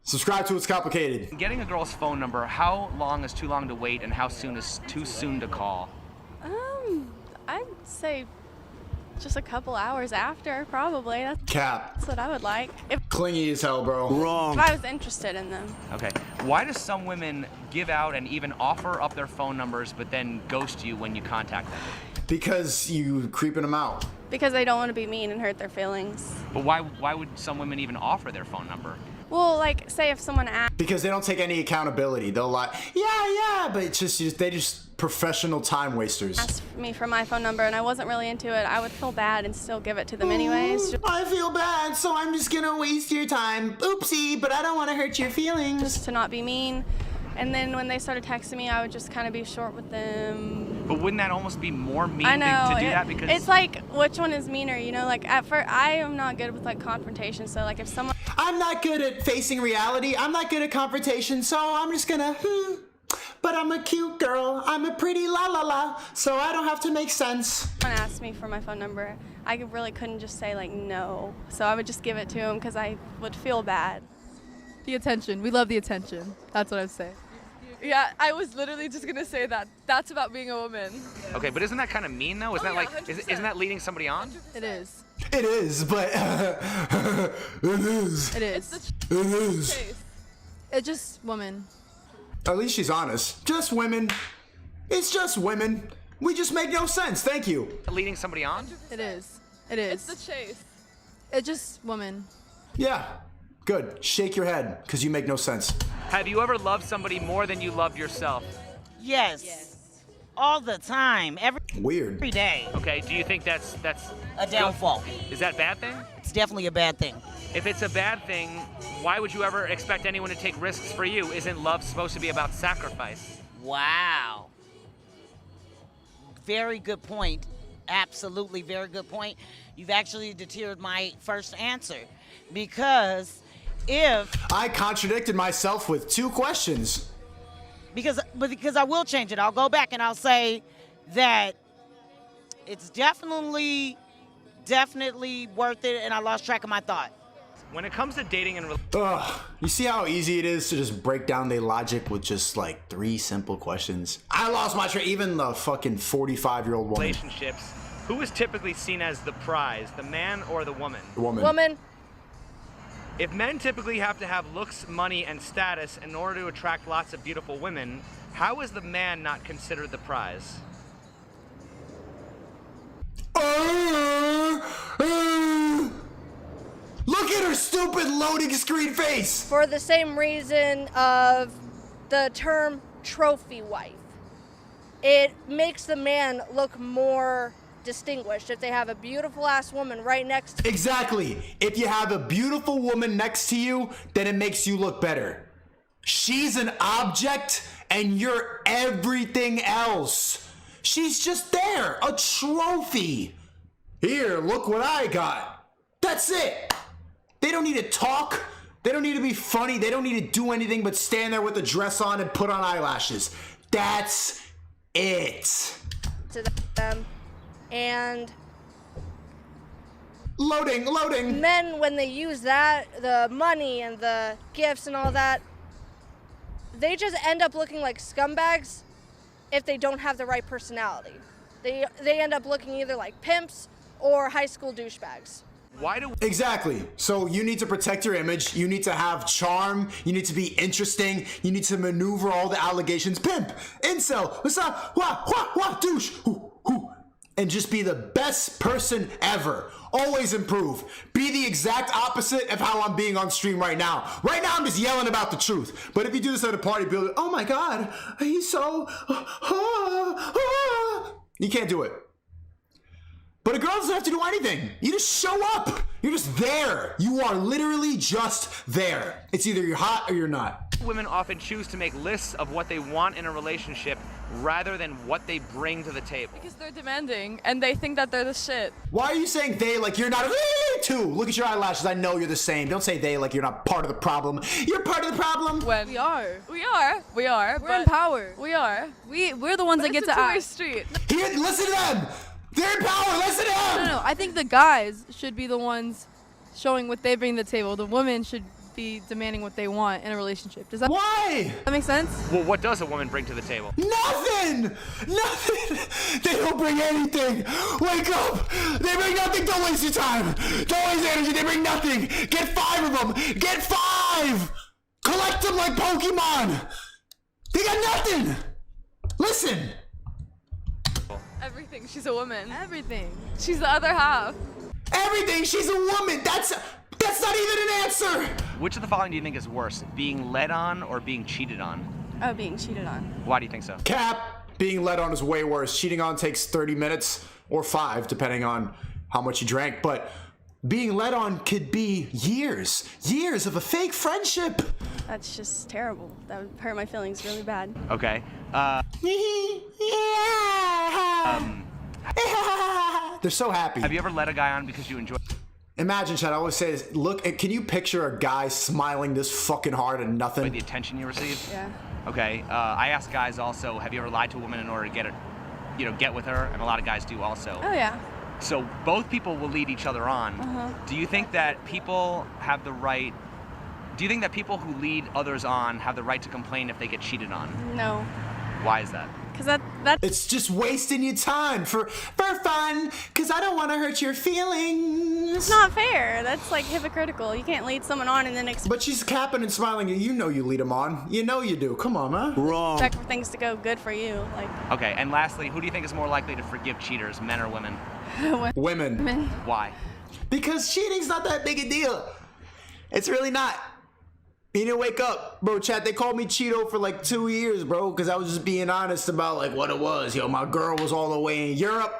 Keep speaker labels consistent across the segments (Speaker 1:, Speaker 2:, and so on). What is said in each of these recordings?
Speaker 1: Subscribe to It's Complicated.
Speaker 2: Getting a girl's phone number, how long is too long to wait and how soon is too soon to call?
Speaker 3: I'd say just a couple hours after, probably. That's what I would like. If
Speaker 1: Clingy as hell, bro. Wrong.
Speaker 3: I was interested in them.
Speaker 2: Okay. Why do some women give out and even offer up their phone numbers but then ghost you when you contact them?
Speaker 1: Because you creeping them out.
Speaker 3: Because they don't want to be mean and hurt their feelings.
Speaker 2: But why would some women even offer their phone number?
Speaker 3: Well, like, say if someone asks.
Speaker 1: Because they don't take any accountability. They'll lie, yeah, but it's just they just professional time wasters.
Speaker 3: Asked me for my phone number and I wasn't really into it, I would feel bad and still give it to them anyways.
Speaker 1: I feel bad, so I'm just gonna waste your time. Oopsie, but I don't want to hurt your feelings.
Speaker 3: Just to not be mean. And then when they started texting me, I would just kind of be short with them.
Speaker 2: But wouldn't that almost be more mean
Speaker 3: I know,
Speaker 2: to do that? Because
Speaker 3: it's like, which one is meaner, you know? Like, at first, I am not good with, like, confrontation, so, like, if someone...
Speaker 1: I'm not good at facing reality. I'm not good at confrontation, so I'm just gonna, But I'm a cute girl. I'm a pretty la, so I don't have to make sense.
Speaker 3: Someone asked me for my phone number, I really couldn't just say, like, no. So I would just give it to him because I would feel bad.
Speaker 4: The attention. We love the attention. That's what I'd say.
Speaker 5: Yeah, I was literally just gonna say that. That's about being a woman.
Speaker 2: Okay, but isn't that kind of mean though? Isn't that like, isn't that leading somebody on?
Speaker 5: 100%.
Speaker 4: It is.
Speaker 1: It is, but it is.
Speaker 4: It is.
Speaker 1: It is.
Speaker 5: Chase.
Speaker 4: It's just women.
Speaker 1: At least she's honest. Just women. It's just women. We just make no sense. Thank you.
Speaker 2: Leading somebody on?
Speaker 4: It is. It is.
Speaker 5: It's the chase.
Speaker 4: It's just women.
Speaker 1: Yeah. Good. Shake your head, because you make no sense.
Speaker 2: Have you ever loved somebody more than you love yourself?
Speaker 6: Yes. All the time. Every
Speaker 1: Weird.
Speaker 6: day.
Speaker 2: Okay, do you think that's
Speaker 6: A downfall.
Speaker 2: Is that a bad thing?
Speaker 6: It's definitely a bad thing.
Speaker 2: If it's a bad thing, why would you ever expect anyone to take risks for you? Isn't love supposed to be about sacrifice?
Speaker 6: Wow. Very good point. Absolutely very good point. You've actually deterred my first answer. Because if...
Speaker 1: I contradicted myself with 2 questions.
Speaker 6: Because I will change it. I'll go back and I'll say that it's definitely worth it, and I lost track of my thought.
Speaker 2: When it comes to dating and
Speaker 1: Ugh. You see how easy it is to just break down the logic with just like 3 simple questions? I lost my train. Even the fucking 45-year-old woman.
Speaker 2: relationships, who is typically seen as the prize, the man or the woman?
Speaker 4: Woman.
Speaker 2: If men typically have to have looks, money, and status in order to attract lots of beautiful women, how is the man not considered the prize?
Speaker 1: Look at her stupid loading screen face!
Speaker 7: For the same reason of the term trophy wife. It makes the man look more distinguished if they have a beautiful ass woman right next to
Speaker 1: Exactly. If you have a beautiful woman next to you, then it makes you look better. She's an object and you're everything else. She's just there, a trophy. Here, look what I got. That's it. They don't need to talk. They don't need to be funny. They don't need to do anything but stand there with a dress on and put on eyelashes. That's it.
Speaker 7: them. And
Speaker 1: Loading.
Speaker 7: men, when they use that, the money and the gifts and all that, they just end up looking like scumbags if they don't have the right personality. They end up looking either like pimps or high school douchebags.
Speaker 2: Why do
Speaker 1: Exactly. So you need to protect your image. You need to have charm. You need to be interesting. You need to maneuver all the allegations. Pimp, incel, what's up? Wah, douche. And just be the best person ever. Always improve. Be the exact opposite of how I'm being on stream right now. Right now, I'm just yelling about the truth. But if you do this at a party, be like, oh my God, he's so... You can't do it. But a girl doesn't have to do anything. You just show up. You're just there. You are literally just there. It's either you're hot or you're not.
Speaker 2: women often choose to make lists of what they want in a relationship rather than what they bring to the table?
Speaker 5: Because they're demanding and they think that they're the shit.
Speaker 1: Why are you saying they like you're not too? Look at your eyelashes. I know you're the same. Don't say they like you're not part of the problem. You're part of the problem.
Speaker 5: When
Speaker 4: We are.
Speaker 5: We're
Speaker 4: in power.
Speaker 5: We are.
Speaker 4: We're the ones that get
Speaker 5: It's a
Speaker 4: to
Speaker 5: two-way
Speaker 4: act.
Speaker 5: street.
Speaker 1: Here, listen to them. They're in power. Listen to them.
Speaker 4: No, I think the guys should be the ones showing what they bring to the table. The women should be demanding what they want in a relationship. Does that
Speaker 1: Why?
Speaker 4: make sense?
Speaker 2: Well, what does a woman bring to the table?
Speaker 1: Nothing! Nothing! They don't bring anything! Wake up! They bring nothing! Don't waste your time! Don't waste energy! They bring nothing! Get 5 of them! Get 5! Collect them like Pokemon! They got nothing! Listen!
Speaker 5: Everything. She's a woman.
Speaker 4: Everything.
Speaker 5: She's the other half.
Speaker 1: Everything! She's a woman! That's not even an answer!
Speaker 2: Which of the following do you think is worse, being led on or being cheated on?
Speaker 3: Oh, being cheated on.
Speaker 2: Why do you think so?
Speaker 1: Cap, being led on is way worse. Cheating on takes 30 minutes or 5, depending on how much you drank. But being led on could be years of a fake friendship.
Speaker 3: That's just terrible. That would hurt my feelings really bad.
Speaker 2: Okay.
Speaker 1: They're so happy.
Speaker 2: Have you ever led a guy on because you enjoy?
Speaker 1: Imagine, Chad, I always say this. Look, can you picture a guy smiling this fucking hard and
Speaker 2: By
Speaker 1: nothing?
Speaker 2: the attention you receive?
Speaker 3: Yeah.
Speaker 2: Okay. I ask guys also, have you ever lied to a woman in order to get with her? And a lot of guys do also.
Speaker 3: Oh yeah.
Speaker 2: So both people will lead each other on. Do you think that people have the right? Do you think that people who lead others on have the right to complain if they get cheated on?
Speaker 3: No.
Speaker 2: Why is that?
Speaker 3: Because that's
Speaker 1: It's just wasting your time for fun, because I don't want to hurt your feelings.
Speaker 3: not fair. That's like hypocritical. You can't lead someone on and then
Speaker 1: But she's capping and smiling. You know you lead them on. You know you do. Come on, man. Wrong.
Speaker 3: expect for things to go good for you. Like
Speaker 2: Okay. And lastly, who do you think is more likely to forgive cheaters, men or women?
Speaker 1: Women.
Speaker 2: Why?
Speaker 1: Because cheating's not that big a deal. It's really not. You need to wake up, bro. Chat, they called me Cheeto for like 2 years, bro, because I was just being honest about like what it was. Yo, my girl was all the way in Europe.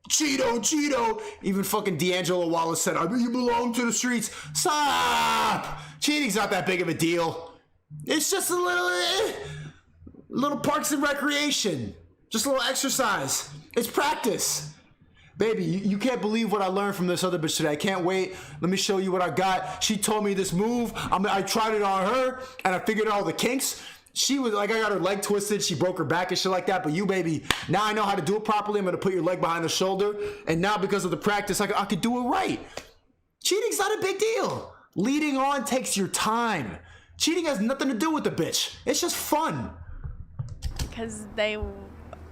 Speaker 1: Cheeto. Even fucking D'Angelo Wallace said, I mean, you belong to the streets. Stop. Cheating's not that big of a deal. It's just a little parks and recreation. Just a little exercise. It's practice. Baby, you can't believe what I learned from this other bitch today. I can't wait. Let me show you what I got. She told me this move. I tried it on her, and I figured out all the kinks. She was like, I got her leg twisted. She broke her back and shit like that. But you, baby, now I know how to do it properly. I'm going to put your leg behind the shoulder. And now because of the practice, I could do it right. Cheating's not a big deal. Leading on takes your time. Cheating has nothing to do with the bitch. It's just fun.
Speaker 3: because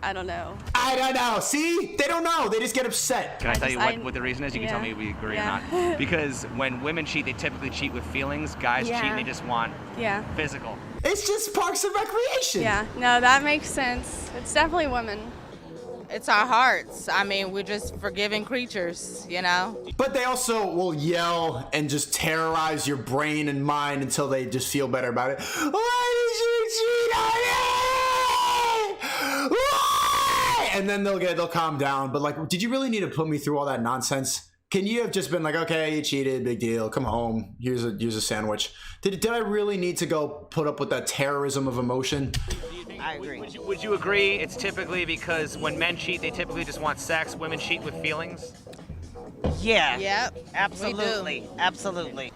Speaker 3: I don't know.
Speaker 1: I don't know. See? They don't know. They just get upset.
Speaker 2: Can I tell you what the reason is? You can tell me if we agree or not. Because when women cheat, they typically cheat with feelings. Guys cheat and they just want physical.
Speaker 1: It's just parks and recreation.
Speaker 3: Yeah, no, that makes sense. It's definitely women.
Speaker 8: It's our hearts. I mean, we're just forgiving creatures, you know?
Speaker 1: But they also will yell and just terrorize your brain and mind until they just feel better about it. Why did you cheat on me? Why? And then they'll calm down. But like, did you really need to put me through all that nonsense? Can you have just been like, okay, you cheated, big deal, come home, here's a sandwich. Did I really need to go put up with that terrorism of emotion?
Speaker 8: I agree.
Speaker 2: Would you agree it's typically because when men cheat, they typically just want sex, women cheat with feelings?
Speaker 6: Yeah.
Speaker 8: Yep.
Speaker 6: Absolutely.
Speaker 8: We do.
Speaker 6: Absolutely.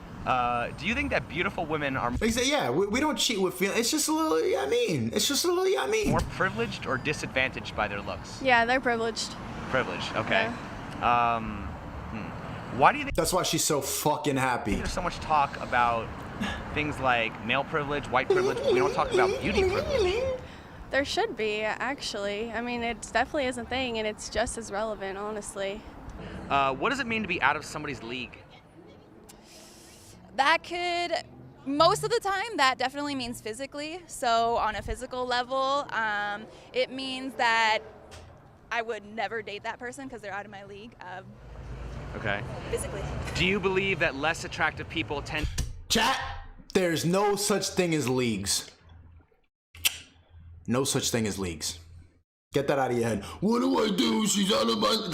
Speaker 2: Do you think that beautiful women are
Speaker 1: Like, yeah, we don't cheat with feelings. It's just a little, It's just a little,
Speaker 2: more privileged or disadvantaged by their looks?
Speaker 3: Yeah, they're privileged.
Speaker 2: Privileged, okay. Why do you think
Speaker 1: That's why she's so fucking happy.
Speaker 2: there's so much talk about things like male privilege, white privilege, but we don't talk about beauty privilege?
Speaker 3: There should be, actually. I mean, it definitely is a thing, and it's just as relevant, honestly.
Speaker 2: What does it mean to be out of somebody's league?
Speaker 9: That could, most of the time, that definitely means physically. So on a physical level, it means that I would never date that person because they're out of my league.
Speaker 2: Okay.
Speaker 9: Physically.
Speaker 2: Do you believe that less attractive people tend...
Speaker 1: Chat, there's no such thing as leagues. No such thing as leagues. Get that out of your head. What do I do? She's out of my...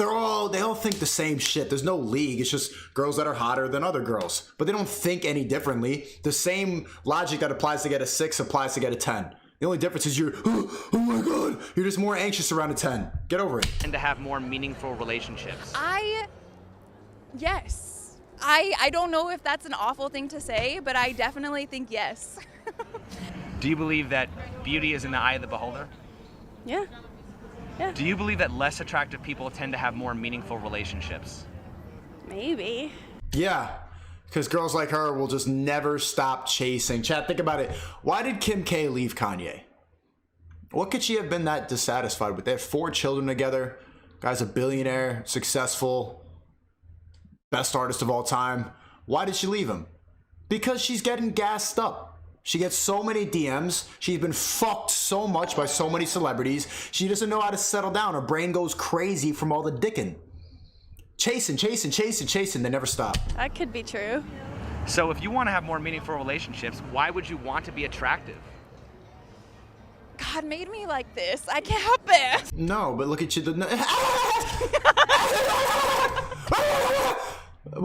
Speaker 1: They all think the same shit. There's no league. It's just girls that are hotter than other girls. But they don't think any differently. The same logic that applies to get a 6 applies to get a 10. The only difference is oh my God, you're just more anxious around a 10. Get over it.
Speaker 2: to have more meaningful relationships?
Speaker 9: Yes. I don't know if that's an awful thing to say, but I definitely think yes.
Speaker 2: Do you believe that beauty is in the eye of the beholder?
Speaker 3: Yeah. Yeah.
Speaker 2: Do you believe that less attractive people tend to have more meaningful relationships?
Speaker 3: Maybe.
Speaker 1: Yeah. Because girls like her will just never stop chasing. Chat, think about it. Why did Kim K leave Kanye? What could she have been that dissatisfied with? They have 4 children together. Guy's a billionaire, successful, best artist of all time. Why did she leave him? Because she's getting gassed up. She gets so many DMs. She's been fucked so much by so many celebrities. She doesn't know how to settle down. Her brain goes crazy from all the dicking. Chasing, they never stop.
Speaker 3: That could be true.
Speaker 2: So if you want to have more meaningful relationships, why would you want to be attractive?
Speaker 9: God made me like this. I can't help it.
Speaker 1: No, but look at you. But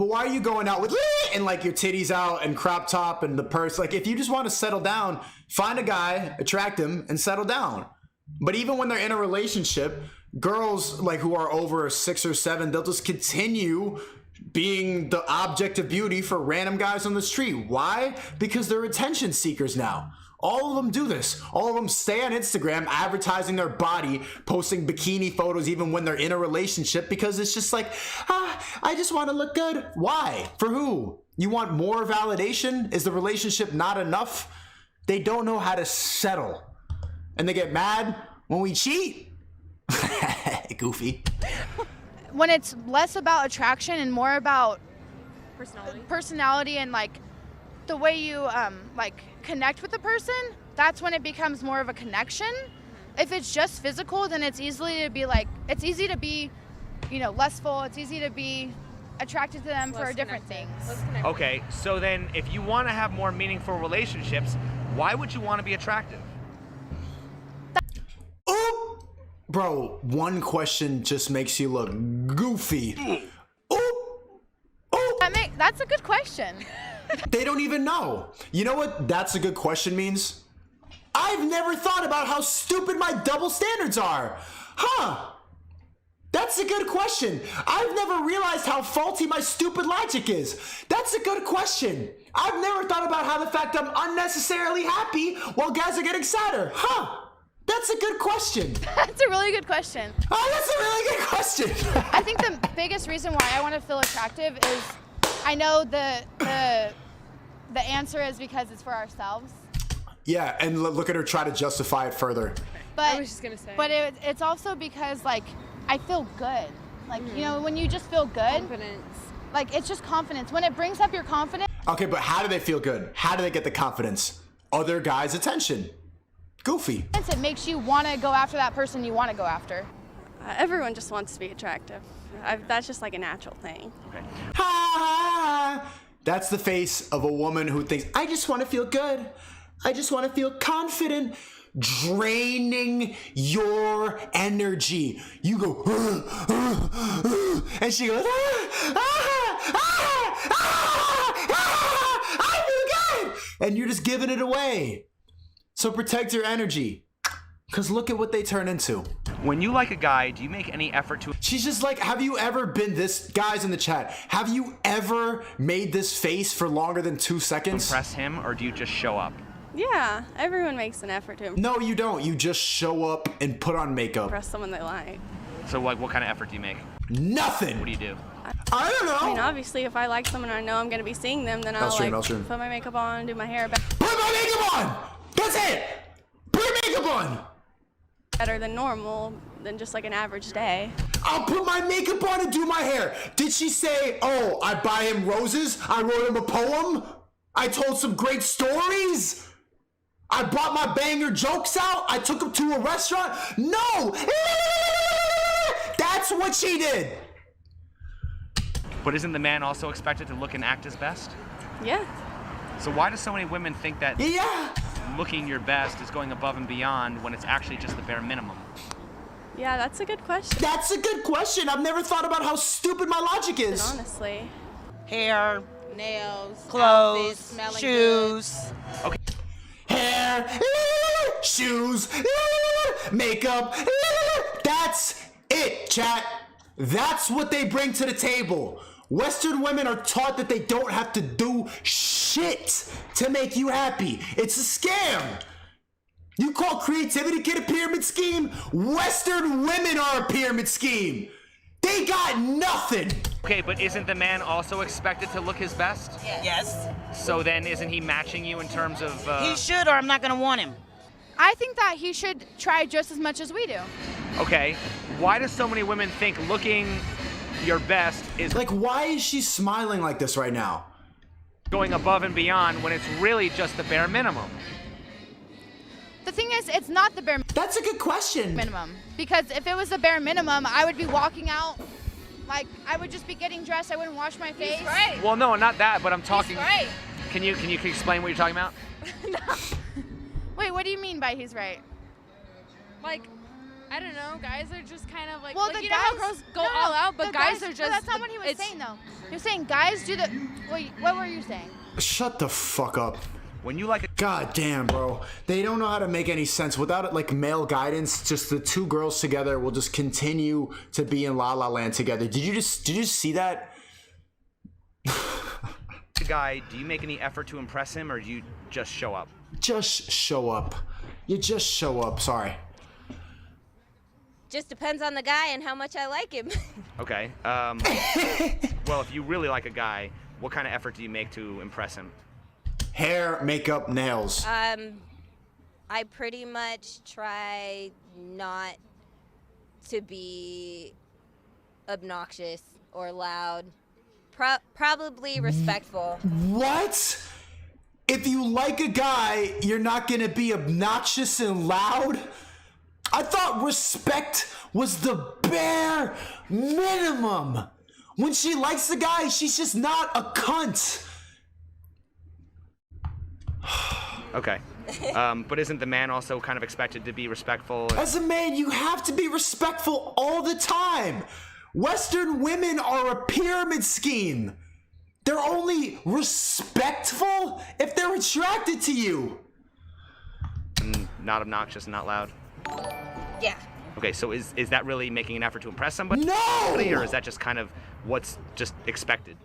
Speaker 1: why are you going out with and like your titties out and crop top and the purse? Like, if you just want to settle down, find a guy, attract him, and settle down. But even when they're in a relationship, girls like who are over 6 or 7, they'll just continue being the object of beauty for random guys on the street. Why? Because they're attention seekers now. All of them do this. All of them stay on Instagram advertising their body, posting bikini photos even when they're in a relationship, because it's just like, I just want to look good. Why? For who? You want more validation? Is the relationship not enough? They don't know how to settle. And they get mad when we cheat. Goofy.
Speaker 10: When it's less about attraction and more about
Speaker 5: Personality
Speaker 10: and like the way you like connect with the person, that's when it becomes more of a connection. If it's just physical, then it's easy to be, you know, lustful. It's easy to be attracted to them for different things.
Speaker 2: Okay, so then if you want to have more meaningful relationships, why would you want to be attractive?
Speaker 1: Ooh! Bro, one question just makes you look goofy. Ooh! Ooh!
Speaker 10: That's a good question.
Speaker 1: They don't even know. You know what that's a good question means? I've never thought about how stupid my double standards are. Huh. That's a good question. I've never realized how faulty my stupid logic is. That's a good question. I've never thought about how the fact I'm unnecessarily happy while guys are getting sadder. Huh. That's a good question.
Speaker 10: That's a really good question.
Speaker 1: Oh, that's a really good question.
Speaker 10: I think the biggest reason why I want to feel attractive is I know the answer is because it's for ourselves.
Speaker 1: Yeah, and look at her try to justify it further.
Speaker 10: But
Speaker 5: I was just gonna say.
Speaker 10: But it's also because like I feel good. Like you know, when you just feel good.
Speaker 5: Confidence.
Speaker 10: Like it's just confidence. When it brings up your confidence.
Speaker 1: Okay, but how do they feel good? How do they get the confidence? Other guys' attention. Goofy.
Speaker 10: It makes you want to go after that person you want to go after.
Speaker 3: Everyone just wants to be attractive. That's just like a natural thing.
Speaker 2: Okay.
Speaker 1: Ha! That's the face of a woman who thinks, I just want to feel good. I just want to feel confident. Draining your energy. You go, and she goes, I feel good. And you're just giving it away. So protect your energy. Because look at what they turn into.
Speaker 2: When you like a guy, do you make any effort to...
Speaker 1: She's just like, have you ever been this... Guys in the chat, have you ever made this face for longer than 2 seconds?
Speaker 2: impress him, or do you just show up?
Speaker 3: Yeah, everyone makes an effort to
Speaker 1: No, you don't. You just show up and put on makeup.
Speaker 3: impress someone they like.
Speaker 2: So like, what kind of effort do you make?
Speaker 1: Nothing.
Speaker 2: What do you do?
Speaker 1: I don't know.
Speaker 3: I mean, obviously, if I like someone and I know I'm going to be seeing them, then I'll
Speaker 1: Elstream.
Speaker 3: put my makeup on, do my hair better
Speaker 1: Put my makeup on! That's it! Put your makeup on!
Speaker 3: than normal, than just like an average day.
Speaker 1: I'll put my makeup on and do my hair. Did she say, oh, I buy him roses? I wrote him a poem? I told some great stories? I brought my banger jokes out? I took him to a restaurant? No! That's what she did.
Speaker 2: But isn't the man also expected to look and act his best?
Speaker 3: Yeah.
Speaker 2: So why do so many women think that
Speaker 1: Yeah.
Speaker 2: looking your best is going above and beyond when it's actually just the bare minimum?
Speaker 3: Yeah, that's a good question.
Speaker 1: That's a good question. I've never thought about how stupid my logic is.
Speaker 3: Honestly.
Speaker 6: Hair,
Speaker 8: Nails,
Speaker 6: clothes,
Speaker 8: outfits, smelling
Speaker 6: shoes.
Speaker 2: Okay.
Speaker 1: Hair, shoes, makeup. That's it, chat. That's what they bring to the table. Western women are taught that they don't have to do shit to make you happy. It's a scam. You call creativity kid a pyramid scheme? Western women are a pyramid scheme. They They got nothing.
Speaker 2: Okay, but isn't the man also expected to look his best?
Speaker 6: Yes.
Speaker 2: So then isn't he matching you in terms of...
Speaker 6: He should, or I'm not gonna want him.
Speaker 10: I think that he should try just as much as we do.
Speaker 2: Okay, why do so many women think looking your best is
Speaker 1: Like, why is she smiling like this right now?
Speaker 2: going above and beyond when it's really just the bare minimum?
Speaker 10: The thing is, it's not the bare
Speaker 1: That's a good question.
Speaker 10: minimum. Because if it was the bare minimum, I would be walking out, like, I would just be getting dressed, I wouldn't wash my face.
Speaker 9: He's right.
Speaker 2: Well, no, not that, but I'm talking...
Speaker 9: He's right.
Speaker 2: Can you explain what you're talking about?
Speaker 10: Wait, what do you mean by he's right?
Speaker 5: Like, I don't know, guys are just kind of like,
Speaker 10: Well,
Speaker 5: like
Speaker 10: the
Speaker 5: you know how
Speaker 10: guys
Speaker 5: girls go
Speaker 10: no,
Speaker 5: all out, but
Speaker 10: the
Speaker 5: guys are just.
Speaker 10: Well, that's not what he was
Speaker 5: it's-
Speaker 10: saying, though. He was saying guys do the. Wait, what were you saying?
Speaker 1: Shut the fuck up.
Speaker 2: When you like a...
Speaker 1: God damn, bro. They don't know how to make any sense. Without it, like, male guidance, just the two girls together will just continue to be in La La Land together. Did you just see that?
Speaker 2: guy, do you make any effort to impress him, or do you just show up?
Speaker 1: Just show up. You just show up. Sorry.
Speaker 11: Just depends on the guy and how much I like him.
Speaker 2: Okay. Well, if you really like a guy, what kind of effort do you make to impress him?
Speaker 1: Hair, makeup, nails.
Speaker 11: I pretty much try not to be obnoxious or loud. Probably respectful.
Speaker 1: What? If you like a guy, you're not gonna be obnoxious and loud? I thought respect was the bare minimum. When she likes the guy, she's just not a cunt.
Speaker 2: Okay. But isn't the man also kind of expected to be respectful?
Speaker 1: As a man, you have to be respectful all the time. Western women are a pyramid scheme. They're only respectful if they're attracted to you.
Speaker 2: And not obnoxious and not loud?
Speaker 11: Yeah.
Speaker 2: Okay, so is that really making an effort to impress somebody?
Speaker 1: No!
Speaker 2: Or is that just kind of what's just expected?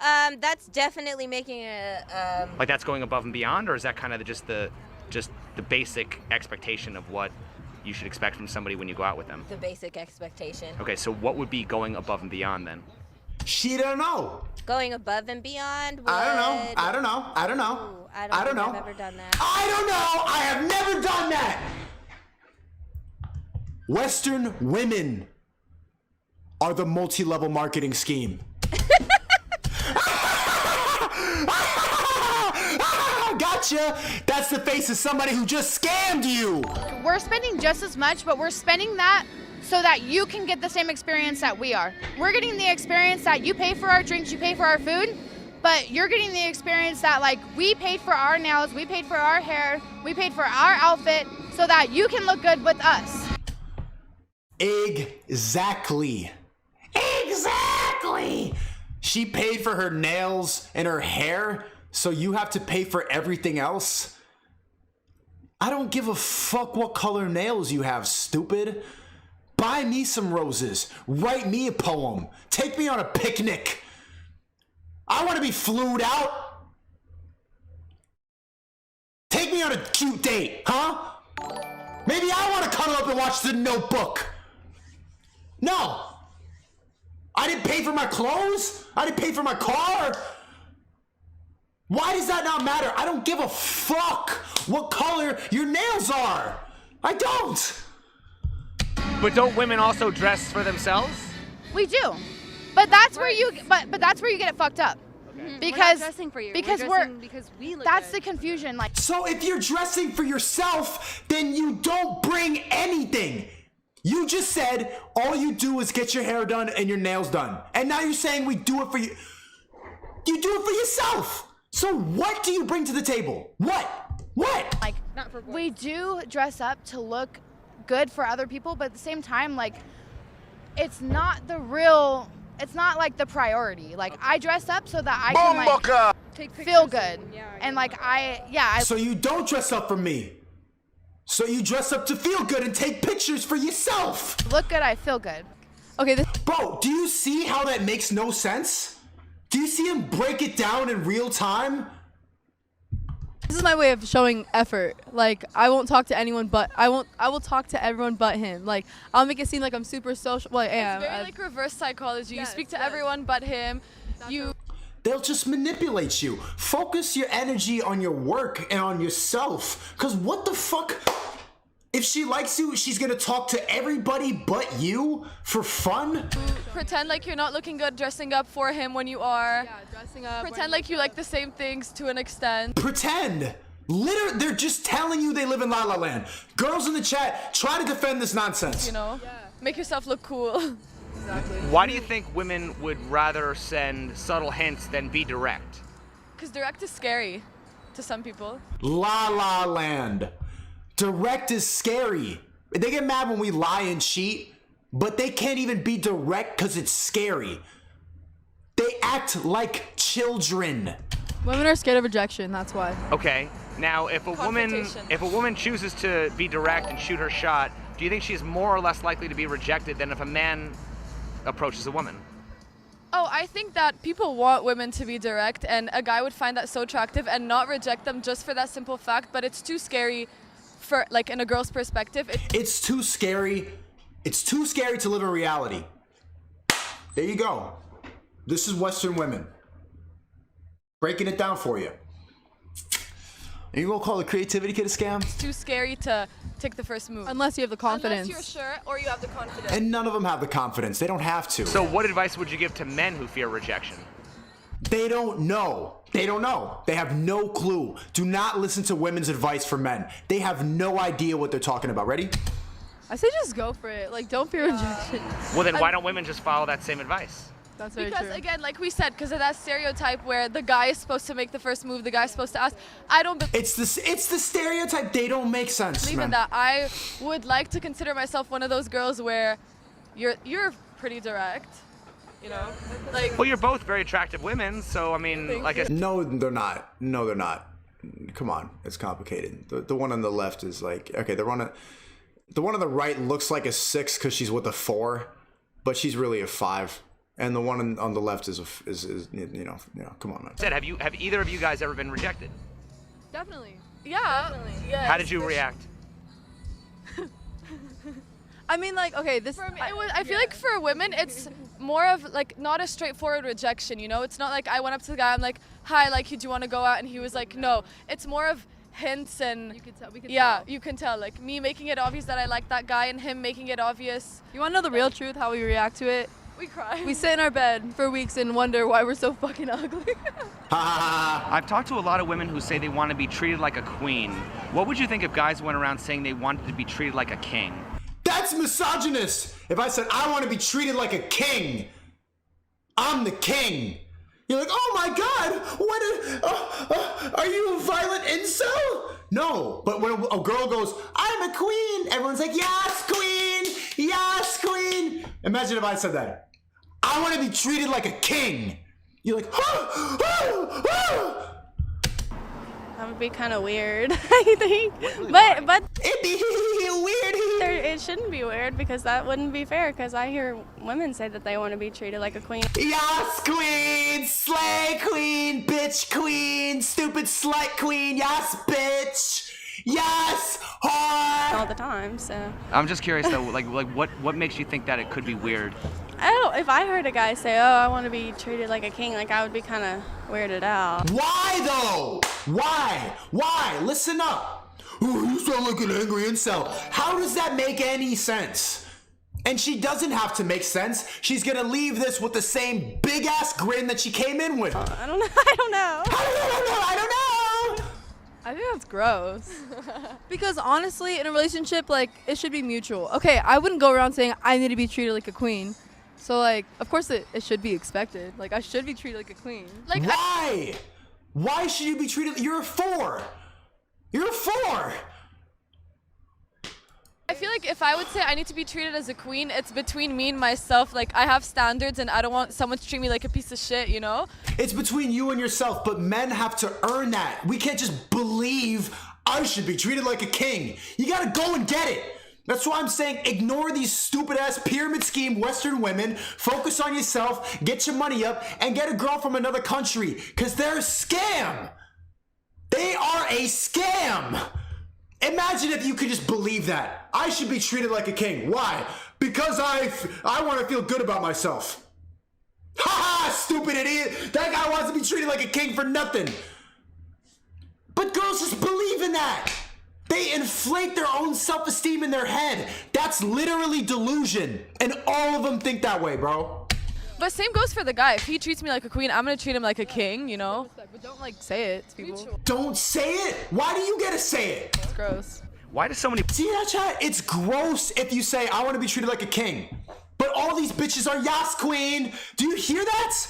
Speaker 11: That's definitely making a
Speaker 2: Like that's going above and beyond, or is that kind of just the basic expectation of what you should expect from somebody when you go out with them?
Speaker 11: the basic expectation.
Speaker 2: Okay, so what would be going above and beyond then?
Speaker 1: She don't know.
Speaker 11: Going above and beyond would...
Speaker 1: I don't know. I don't know. I don't know.
Speaker 11: Ooh, I
Speaker 1: I don't
Speaker 11: think
Speaker 1: know.
Speaker 11: I've ever done that.
Speaker 1: I don't know. I have never done that. Western women are the multi-level marketing scheme. Gotcha. That's the face of somebody who just scammed you.
Speaker 10: We're spending just as much, but we're spending that so that you can get the same experience that we are. We're getting the experience that you pay for our drinks, you pay for our food, but you're getting the experience that, like, we paid for our nails, we paid for our hair, we paid for our outfit so that you can look good with us.
Speaker 1: Exactly. Exactly. She paid for her nails and her hair, so you have to pay for everything else? I don't give a fuck what color nails you have, stupid. Buy me some roses. Write me a poem. Take me on a picnic. I want to be flued out. Take me on a cute date, huh? Maybe I want to cuddle up and watch The Notebook. No. I didn't pay for my clothes. I didn't pay for my car. Why does that not matter? I don't give a fuck what color your nails are. I don't.
Speaker 2: But don't women also dress for themselves?
Speaker 10: We do. But that's where you but that's where you get it fucked up. Because
Speaker 5: we're not dressing for you.
Speaker 10: Because
Speaker 5: we're
Speaker 10: we're
Speaker 5: dressing because we look
Speaker 10: that's
Speaker 5: good.
Speaker 10: the confusion. Like,
Speaker 1: So if you're dressing for yourself, then you don't bring anything. You just said all you do is get your hair done and your nails done. And now you're saying we do it for you. You do it for yourself. So what do you bring to the table? What?
Speaker 10: like
Speaker 5: Not for boys.
Speaker 10: we do dress up to look good for other people, but at the same time, like, it's not like the priority. Like, I dress up so that I can, like,
Speaker 5: Take
Speaker 10: feel
Speaker 5: pictures
Speaker 10: good.
Speaker 5: and,
Speaker 10: And like I
Speaker 1: So you don't dress up for me. So you dress up to feel good and take pictures for yourself.
Speaker 10: look good, I feel good.
Speaker 4: Okay, this
Speaker 1: Bro, do you see how that makes no sense? Do you see him break it down in real time?
Speaker 4: This is my way of showing effort. Like, I won't talk to anyone but I will talk to everyone but him. Like, I'll make it seem like I'm super social. Well, I am.
Speaker 5: It's very like reverse psychology.
Speaker 4: Yes,
Speaker 5: you speak to
Speaker 4: yes.
Speaker 5: everyone but him.
Speaker 1: They'll just manipulate you. Focus your energy on your work and on yourself. Cause what the fuck? If she likes you, she's gonna talk to everybody but you for fun?
Speaker 5: Pretend like you're not looking good dressing up for him when you are.
Speaker 4: Yeah, dressing up.
Speaker 5: Pretend like you like the same things to an extent.
Speaker 1: Pretend. Literally, they're just telling you they live in La La Land. Girls in the chat, try to defend this nonsense.
Speaker 5: You know, make yourself look cool.
Speaker 4: Exactly.
Speaker 2: Why do you think women would rather send subtle hints than be direct?
Speaker 5: Because direct is scary to some people.
Speaker 1: La La Land. Direct is scary. They get mad when we lie and cheat, but they can't even be direct because it's scary. They act like children.
Speaker 4: Women are scared of rejection. That's why.
Speaker 2: Okay. Now, if a
Speaker 5: Confrontation.
Speaker 2: woman chooses to be direct and shoot her shot, do you think she's more or less likely to be rejected than if a man approaches a woman?
Speaker 5: Oh, I think that people want women to be direct, and a guy would find that so attractive and not reject them just for that simple fact, but it's too scary for, like, in a girl's perspective.
Speaker 1: It's too scary. It's too scary to live in reality. There you go. This is Western women. Breaking it down for you. And you gonna call the creativity kid a scam?
Speaker 5: It's too scary to take the first move.
Speaker 4: Unless you have the confidence.
Speaker 5: Unless you're sure or you have the confidence.
Speaker 1: And none of them have the confidence. They don't have to.
Speaker 2: So what advice would you give to men who fear rejection?
Speaker 1: They don't know. They don't know. They have no clue. Do not listen to women's advice for men. They have no idea what they're talking about. Ready?
Speaker 4: I say just go for it. Like, don't fear rejection.
Speaker 2: Well, then why don't women just follow that same advice?
Speaker 4: That's very
Speaker 5: Because
Speaker 4: true.
Speaker 5: again, like we said, because of that stereotype where the guy is supposed to make the first move, the guy's supposed to ask. I don't believe
Speaker 1: It's the stereotype. They don't make sense,
Speaker 5: in
Speaker 1: man.
Speaker 5: that. I would like to consider myself one of those girls where you're pretty direct, you know? Like,
Speaker 2: Well, you're both very attractive women, so I mean, like I
Speaker 1: No, they're not. No, they're not. Come on, it's complicated. The one on the left is like, okay, the one on the right looks like a 6 because she's with a 4, but she's really a 5. And the one on the left is you know, come on, man.
Speaker 2: said, have either of you guys ever been rejected?
Speaker 4: Definitely.
Speaker 5: yeah. Yes,
Speaker 2: How did you
Speaker 5: for
Speaker 2: react?
Speaker 4: I mean, like, okay, this.
Speaker 5: For me, I feel like for women, it's more of like not a straightforward rejection. You know, it's not like I went up to the guy, I'm like, "Hi, like, do you want to go out?" And he was like, "No." It's more of hints and
Speaker 4: You could tell. We could
Speaker 5: yeah,
Speaker 4: tell.
Speaker 5: you can tell. Like me making it obvious that I like that guy, and him making it obvious.
Speaker 4: You want to know the real truth? How we react to it?
Speaker 5: We cry.
Speaker 4: We sit in our bed for weeks and wonder why we're so fucking ugly.
Speaker 2: I've talked to a lot of women who say they want to be treated like a queen. What would you think if guys went around saying they wanted to be treated like a king?
Speaker 1: That's misogynist. If I said I want to be treated like a king, I'm the king. You're like, oh my God, are you a violent incel? No, but when a girl goes, I'm a queen, everyone's like, yes, queen, yes, queen. Imagine if I said that. I want to be treated like a king. You're like,
Speaker 3: That would be kind of weird, I think. But
Speaker 1: it'd be weird.
Speaker 3: it shouldn't be weird because that wouldn't be fair. Because I hear women say that they want to be treated like a queen.
Speaker 1: Yes, queen, slay queen, bitch queen, stupid slut queen, yes, bitch, yes, whore.
Speaker 3: All the time. So
Speaker 2: I'm just curious though, like what makes you think that it could be weird?
Speaker 3: I don't. If I heard a guy say, "Oh, I want to be treated like a king," like I would be kind of weirded out.
Speaker 1: Why though? Why? Listen up. Oh, you sound like an angry incel. How does that make any sense? And she doesn't have to make sense. She's gonna leave this with the same big ass grin that she came in with.
Speaker 3: I don't know. I don't know.
Speaker 1: I don't know.
Speaker 4: I think that's gross. Because honestly, in a relationship, like, it should be mutual. Okay, I wouldn't go around saying I need to be treated like a queen. So, like, of course it should be expected. Like, I should be treated like a queen.
Speaker 5: Like
Speaker 1: Why? Why should you be treated? You're a 4. You're a 4.
Speaker 5: I feel like if I would say I need to be treated as a queen, it's between me and myself. Like I have standards, and I don't want someone to treat me like a piece of shit. You know?
Speaker 1: It's between you and yourself, but men have to earn that. We can't just believe I should be treated like a king. You gotta go and get it. That's why I'm saying ignore these stupid ass pyramid scheme Western women, focus on yourself, get your money up, and get a girl from another country, because they're a scam. They are are a scam. Imagine if you could just believe that. I should be treated like a king. Why? Because I want to feel good about myself. Ha ha, stupid idiot. That guy wants to be treated like a king for nothing. But girls just believe in that. They inflate their own self-esteem in their head. That's literally delusion. And all of them think that way, bro.
Speaker 5: But same goes for the guy. If he treats me like a queen, I'm gonna treat him like a king, you know?
Speaker 4: But don't like say it to people.
Speaker 1: Don't say it? Why do you get to say it?
Speaker 4: It's gross.
Speaker 2: Why do so many...
Speaker 1: See that, chat? It's gross if you say, I want to be treated like a king. But all these bitches are yas queen. Do you hear that?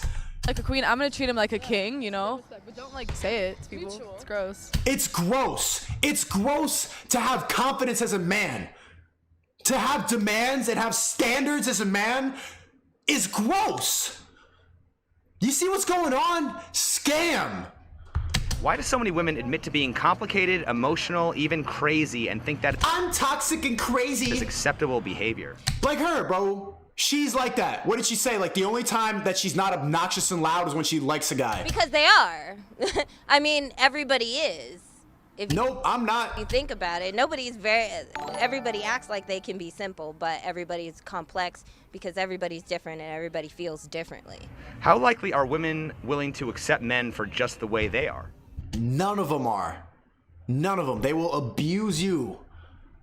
Speaker 5: Like a queen, I'm gonna treat him like a king, you know?
Speaker 4: But don't like say it to people. It's gross.
Speaker 1: It's gross. It's gross to have confidence as a man. To have demands and have standards as a man is gross. You see what's going on? Scam.
Speaker 2: Why do so many women admit to being complicated, emotional, even crazy, and think that
Speaker 1: I'm toxic and crazy
Speaker 2: is acceptable behavior?
Speaker 1: Like her, bro. She's like that. What did she say? Like the only time that she's not obnoxious and loud is when she likes a guy.
Speaker 11: Because they are. I mean, everybody is. If
Speaker 1: Nope, I'm not.
Speaker 11: you think about it, everybody acts like they can be simple, but everybody's complex because everybody's different and everybody feels differently.
Speaker 2: How likely are women willing to accept men for just the way they are?
Speaker 1: None of them are. None of them. They will abuse you.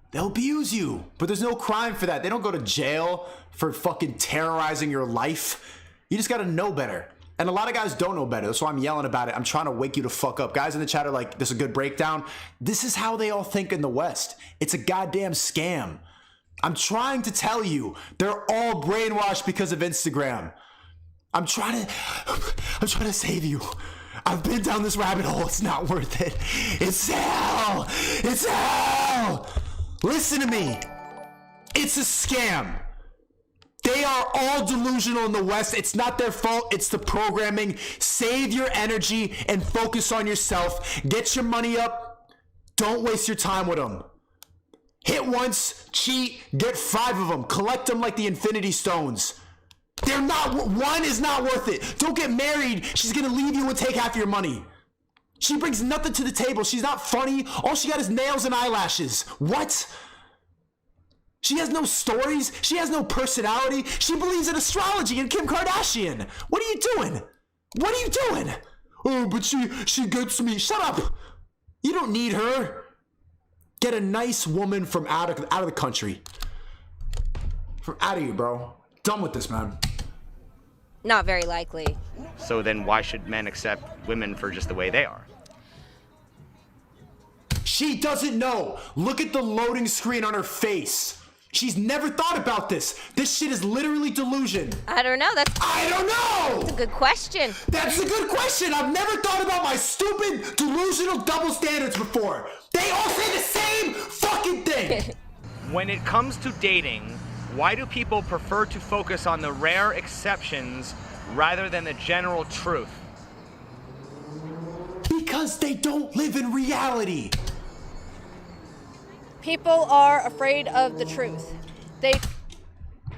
Speaker 1: They'll abuse you. But there's no crime for that. They don't go to jail for fucking terrorizing your life. You just gotta know better. And a lot of guys don't know better. That's why I'm yelling about it. I'm trying to wake you to fuck up. Guys in the chat are like, this is a good breakdown. This is how they all think in the West. It's a goddamn scam. I'm trying to tell you, they're all brainwashed because of Instagram. I'm trying to save you. I've been down this rabbit hole. It's not worth it. It's hell. It's hell. Listen to me. It's a scam. They are all delusional in the West. It's not their fault. It's the programming. Save your energy and focus on yourself. Get your money up. Don't waste your time with them. Hit once, cheat, get 5 of them. Collect them like the Infinity Stones. They're not, one is not worth it. Don't get married. She's gonna leave you and take half your money. She brings nothing to the table. She's not funny. All she got is nails and eyelashes. What? She has no stories. She has no personality. She believes in astrology and Kim Kardashian. What are you doing? What are you doing? Oh, but she gets me. Shut up. You don't need her. Get a nice woman from out of the country. From out of here, bro. Done with this, man.
Speaker 11: Not very likely.
Speaker 2: So then why should men accept women for just the way they are?
Speaker 1: She doesn't know. Look at the loading screen on her face. She's never thought about this. This shit is literally delusion.
Speaker 11: I don't know.
Speaker 1: I don't know!
Speaker 11: That's a good question.
Speaker 1: That's a good question. I've never thought about my stupid, delusional double standards before. They all say the same fucking thing.
Speaker 2: When it comes to dating, why do people prefer to focus on the rare exceptions rather than the general truth?
Speaker 1: Because they don't live in reality.
Speaker 7: People are afraid of the truth.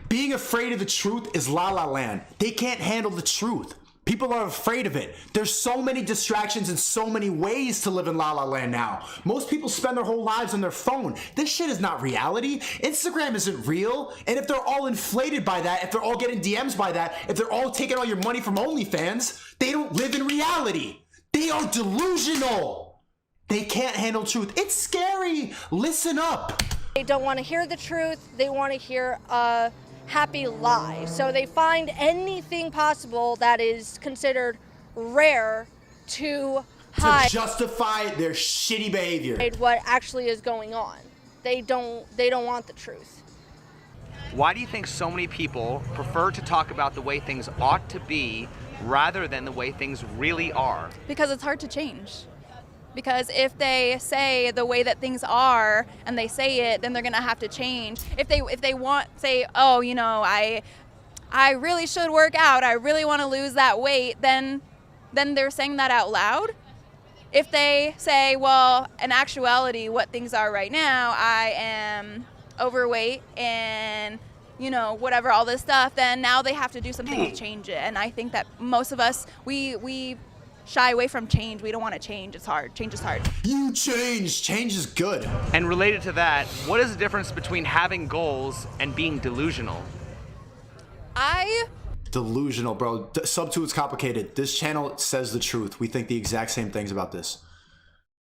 Speaker 1: Being afraid of the truth is La La Land. They can't handle the truth. People are afraid of it. There's so many distractions and so many ways to live in La La Land now. Most people spend their whole lives on their phone. This shit is not reality. Instagram isn't real. And if they're all inflated by that, if they're all getting DMs by that, if they're all taking all your money from OnlyFans, they don't live in reality. They are delusional. They can't handle truth. It's scary. Listen up.
Speaker 7: They don't want to hear the truth. They want to hear a happy lie. So they find anything possible that is considered rare to hide,
Speaker 1: to justify their shitty behavior.
Speaker 7: What actually is going on. They don't want the truth.
Speaker 2: Why do you think so many people prefer to talk about the way things ought to be rather than the way things really are?
Speaker 9: Because it's hard to change. Because if they say the way that things are and they say it, then they're gonna have to change. If they want, say, oh, you know, I really should work out, I really want to lose that weight, then they're saying that out loud. If they say, well, in actuality, what things are right now, I am overweight and, you know, whatever, all this stuff, then now they have to do something to change it. And I think that most of us, we shy away from change. We don't want to change. It's hard. Change is hard.
Speaker 1: You change. Change is good.
Speaker 2: And related to that, what is the difference between having goals and being delusional?
Speaker 1: Delusional, bro. Sub 2, it's complicated. This channel says the truth. We think the exact same things about this.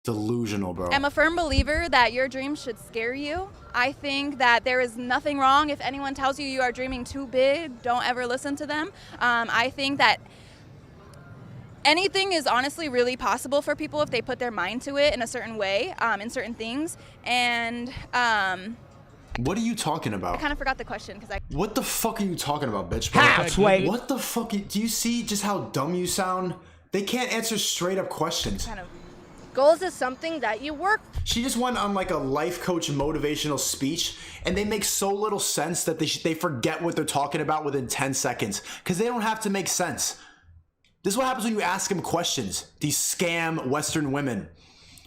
Speaker 1: Delusional, bro.
Speaker 9: I'm a firm believer that your dreams should scare you. I think that there is nothing wrong if anyone tells you you are dreaming too big. Don't ever listen to them. I think that anything is honestly really possible for people if they put their mind to it in a certain way, in certain things. And
Speaker 1: what are you talking about?
Speaker 9: I kind of forgot the question because
Speaker 1: What the fuck are you talking about, bitch?
Speaker 6: Halfway.
Speaker 1: What the fuck? Do you see just how dumb you sound? They can't answer straight up questions.
Speaker 9: kind of.
Speaker 7: Goals is something that you work.
Speaker 1: She just went on like a life coach motivational speech, and they make so little sense that they forget what they're talking about within 10 seconds because they don't have to make sense. This is what happens when you ask them questions, these scam Western women.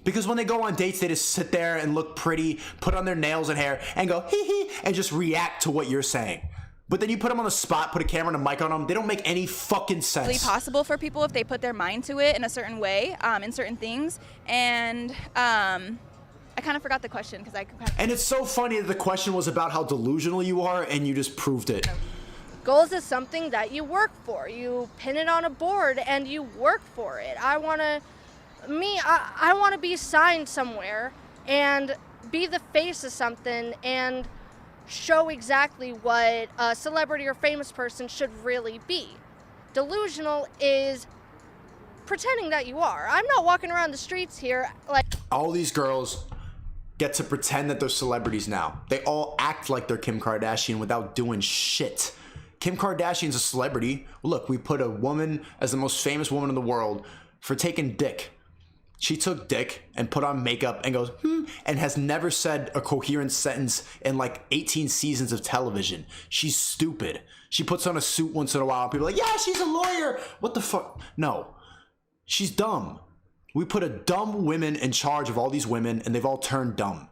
Speaker 1: Because when they go on dates, they just sit there and look pretty, put on their nails and hair, and go hee hee, and just react to what you're saying. But then you put them on the spot, put a camera and a mic on them, they don't make any fucking sense.
Speaker 9: Really possible for people if they put their mind to it in a certain way, in certain things. And I kind of forgot the question because
Speaker 1: And it's so funny that the question was about how delusional you are, and you just proved it.
Speaker 7: Goals is something that you work for. You pin it on a board and you work for it. I want to be signed somewhere and be the face of something and show exactly what a celebrity or famous person should really be. Delusional is pretending that you are. I'm not walking around the streets here like...
Speaker 1: All these girls get to pretend that they're celebrities now. They all act like they're Kim Kardashian without doing shit. Kim Kardashian's a celebrity. Look, we put a woman as the most famous woman in the world for taking dick. She took dick and put on makeup and goes, and has never said a coherent sentence in like 18 seasons of television. She's stupid. She puts on a suit once in a while and people are like, yeah, she's a lawyer. What the fuck? No, she's dumb. We put a dumb woman in charge of all these women and they've all turned dumb.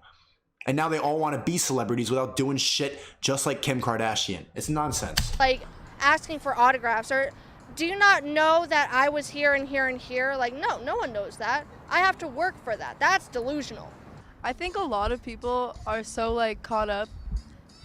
Speaker 1: And now they all want to be celebrities without doing shit just like Kim Kardashian. It's nonsense.
Speaker 7: Like asking for autographs or... Do you not know that I was here and here and here? Like, no one knows that. I have to work for that. That's delusional.
Speaker 4: I think a lot of people are so like caught up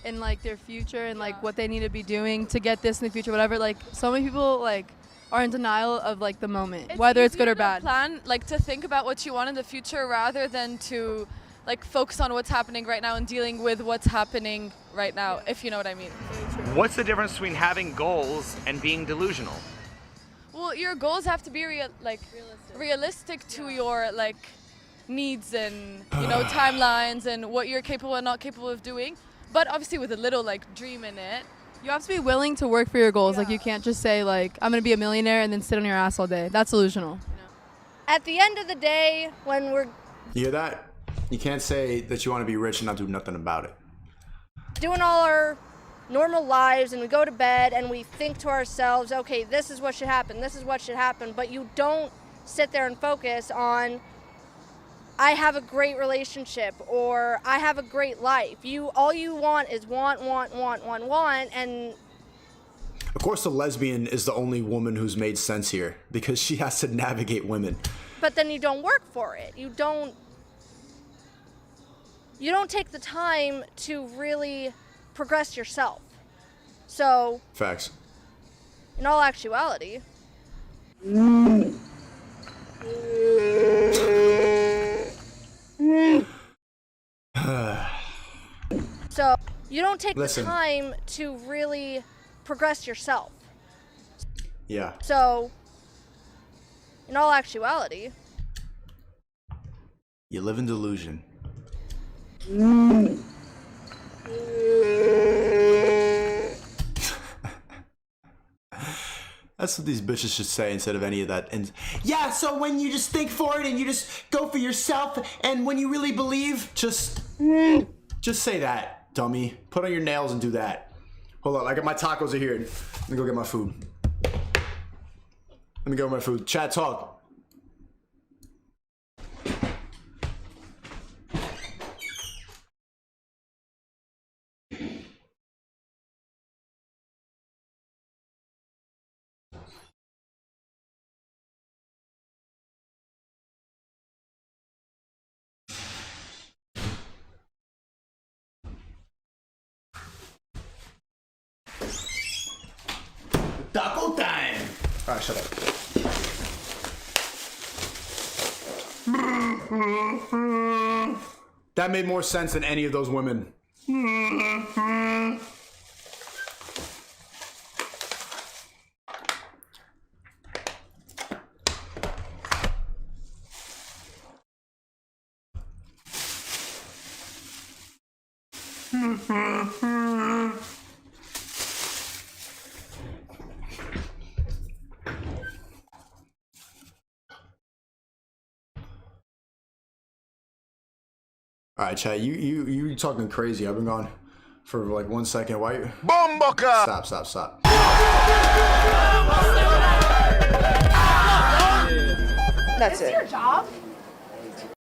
Speaker 4: in like their future and like what they need to be doing to get this in the future, whatever. Like so many people like are in denial of like the moment, whether it's good or bad.
Speaker 5: Plan like to think about what you want in the future rather than to like focus on what's happening right now and dealing with what's happening right now, if you know what I mean.
Speaker 2: What's the difference between having goals and being delusional?
Speaker 5: Well, your goals have to be realistic to your like needs and timelines and what you're capable and not capable of doing. But obviously with a little like dream in it.
Speaker 4: You have to be willing to work for your goals. Like you can't just say like I'm gonna be a millionaire and then sit on your ass all day. That's delusional.
Speaker 7: At the end of the day, when we're...
Speaker 1: You hear that? You can't say that you want to be rich and not do nothing about it.
Speaker 7: Doing all our normal lives and we go to bed and we think to ourselves, okay, this is what should happen, this is what should happen, but you don't sit there and focus on I have a great relationship or I have a great life. All you want is want, and
Speaker 1: of course the lesbian is the only woman who's made sense here because she has to navigate women.
Speaker 7: But then you don't work for it. You don't take the time to really progress yourself. So,
Speaker 1: facts.
Speaker 7: In all actuality, so you don't take the time to really progress yourself.
Speaker 1: Yeah.
Speaker 7: So, in all actuality,
Speaker 1: you live in delusion. That's what these bitches should say instead of any of that. And yeah, so when you just think for it and you just go for yourself and when you really believe, just say that, dummy. Put on your nails and do that. Hold on, I got my tacos are here. Let me go get my food. Let me go get my food. Chat, talk. All right, shut up. That made more sense than any of those women. All right, chat. You talking crazy? I've been gone for like 1 second. Why? Bomboka! Stop.
Speaker 12: That's it.
Speaker 10: Your job?